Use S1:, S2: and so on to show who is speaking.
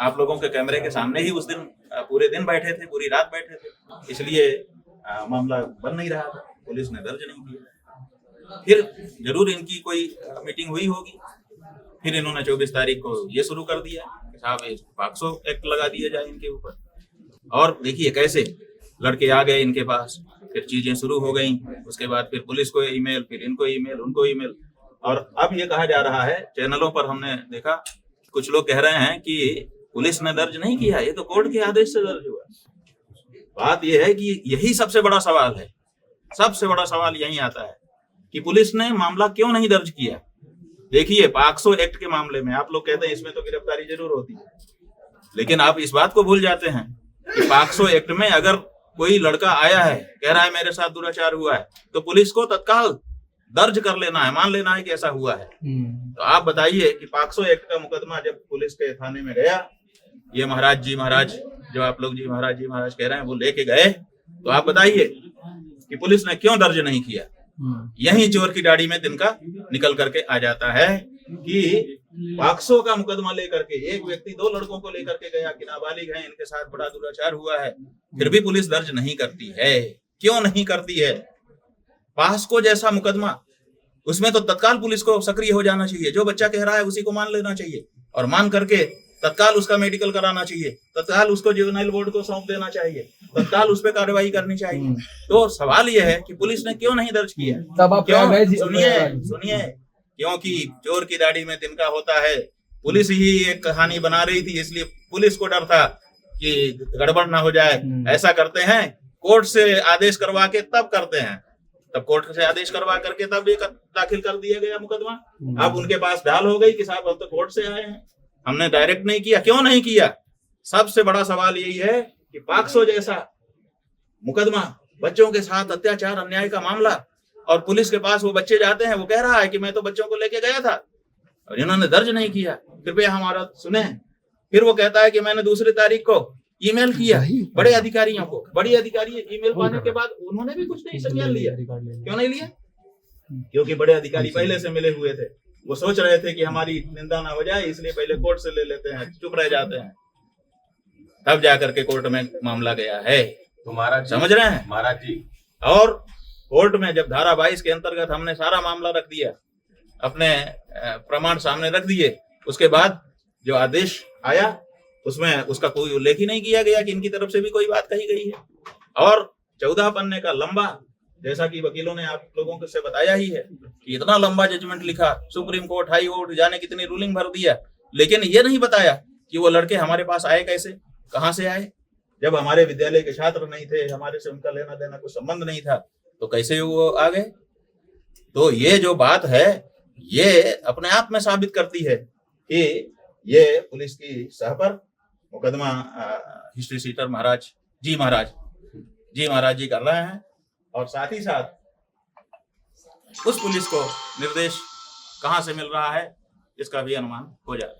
S1: आप लोगों के कैमरे के सामने ही उस दिन पूरे दिन बैठे थे, पूरी रात बैठे थे, इसलिए मामला बन नहीं रहा था, पुलिस ने दर्ज नहीं किया। फिर जरूर इनकी कोई मीटिंग हुई होगी, फिर इन्होंने 24 तारीख को ये शुरू कर दिया कि साहब ये पॉक्सो एक्ट लगा दिया जाए इनके ऊपर। और देखिए कैसे लड़के आ गए इनके पास, फिर चीजें शुरू हो गई। उसके बाद फिर पुलिस को ईमेल, फिर इनको ईमेल, उनको ईमेल। और अब ये कहा जा रहा है, चैनलों पर हमने देखा कुछ लोग कह रहे हैं कि पुलिस ने दर्ज नहीं किया, ये तो कोर्ट के आदेश से दर्ज हुआ। बात यह है कि यही सबसे बड़ा सवाल है, सबसे बड़ा सवाल यही आता है कि पुलिस ने मामला क्यों नहीं दर्ज किया। देखिए पॉक्सो एक्ट के मामले में आप लोग कहते हैं इसमें तो गिरफ्तारी जरूर होती है, लेकिन आप इस बात को भूल जाते हैं कि पॉक्सो एक्ट में अगर कोई लड़का आया है, कह रहा है मेरे साथ दुराचार हुआ है, तो पुलिस को तत्काल दर्ज कर लेना है, मान लेना है कि ऐसा हुआ है। तो आप बताइए कि पॉक्सो एक्ट का मुकदमा जब पुलिस के थाने में गया, ये महाराज जी महाराज जो आप लोग जी महाराज कह रहे हैं वो लेके गए, तो आप बताइए कि पुलिस ने क्यों दर्ज नहीं किया। यही चोर की दाढ़ी में तिनका निकल करके आ जाता है कि पॉक्सो का मुकदमा लेकर के एक व्यक्ति 2 लड़कों को लेकर के गया कि नाबालिग हैं, इनके साथ बड़ा दुराचार हुआ है, फिर भी पुलिस दर्ज नहीं करती है। क्यों नहीं करती है? पॉक्सो जैसा मुकदमा, उसमें तो तत्काल पुलिस को सक्रिय हो जाना चाहिए, जो बच्चा कह रहा है उसी को मान लेना चाहिए और मान करके तत्काल उसका मेडिकल कराना चाहिए, तत्काल उसको जुवेनाइल बोर्ड को सौंप देना चाहिए, तत्काल उस पर कार्रवाई करनी चाहिए। तो सवाल यह है कि पुलिस ने क्यों नहीं दर्ज किया।
S2: तब आप
S1: सुनिए, क्योंकि चोर की दाढ़ी में तिनका होता है। पुलिस ही एक कहानी बना रही थी, इसलिए पुलिस को डर था कि गड़बड़ ना हो जाए। ऐसा करते हैं, कोर्ट से आदेश करवा के तब करते हैं, तब कोर्ट से आदेश करवा करके तब ये दाखिल कर दिया गया मुकदमा। अब उनके पास ढाल हो गई कि साहब हम तो कोर्ट से आए हैं, हमने डायरेक्ट नहीं किया। क्यों नहीं किया? सबसे बड़ा सवाल यही है कि पॉक्सो जैसा मुकदमा, बच्चों के साथ अत्याचार अन्याय का मामला, और पुलिस के पास वो बच्चे जाते हैं, वो कह रहा है कि मैं तो बच्चों को लेके गया था, और इन्होंने दर्ज नहीं किया। कृपया हमारा सुने। फिर वो कहता है कि मैंने 2 तारीख को ईमेल किया बड़े अधिकारियों को। बड़े अधिकारी ईमेल पाने के बाद उन्होंने भी कुछ नहीं संज्ञान लिया। क्यों नहीं लिया? क्योंकि बड़े अधिकारी पहले से मिले हुए थे, वो सोच रहे थे कि हमारी निंदा ना हो जाए, इसलिए पहले कोर्ट से ले लेते हैं, चुप रह जाते हैं। तब जाकर के कोर्ट में मामला गया है।
S3: तो महाराज
S1: समझ रहे हैं
S3: महाराज जी?
S1: और कोर्ट में जब धारा 22 के अंतर्गत हमने सारा मामला रख दिया, अपने प्रमाण सामने रख दिए, उसके बाद जो आदेश आया उसमें उसका कोई उल्लेख ही नहीं किया गया कि इनकी तरफ से भी कोई बात कही गई है। और 14 पन्ने का लंबा, जैसा कि वकीलों ने आप लोगों को से बताया ही है कि इतना लंबा जजमेंट लिखा, सुप्रीम कोर्ट, हाई कोर्ट, जाने कितनी रूलिंग भर दिया, लेकिन ये नहीं बताया कि वो लड़के हमारे पास आए कैसे, कहां से आए। जब हमारे विद्यालय के छात्र नहीं थे, हमारे से उनका लेना देना कोई संबंध नहीं था, तो कैसे वो आ गए। तो ये जो बात है, ये अपने आप में साबित करती है कि ये पुलिस की सह पर मुकदमा हिस्ट्री सीटर महाराज जी कर रहे हैं, और साथ ही साथ उस पुलिस को निर्देश कहां से मिल रहा है इसका भी अनुमान हो जाएगा।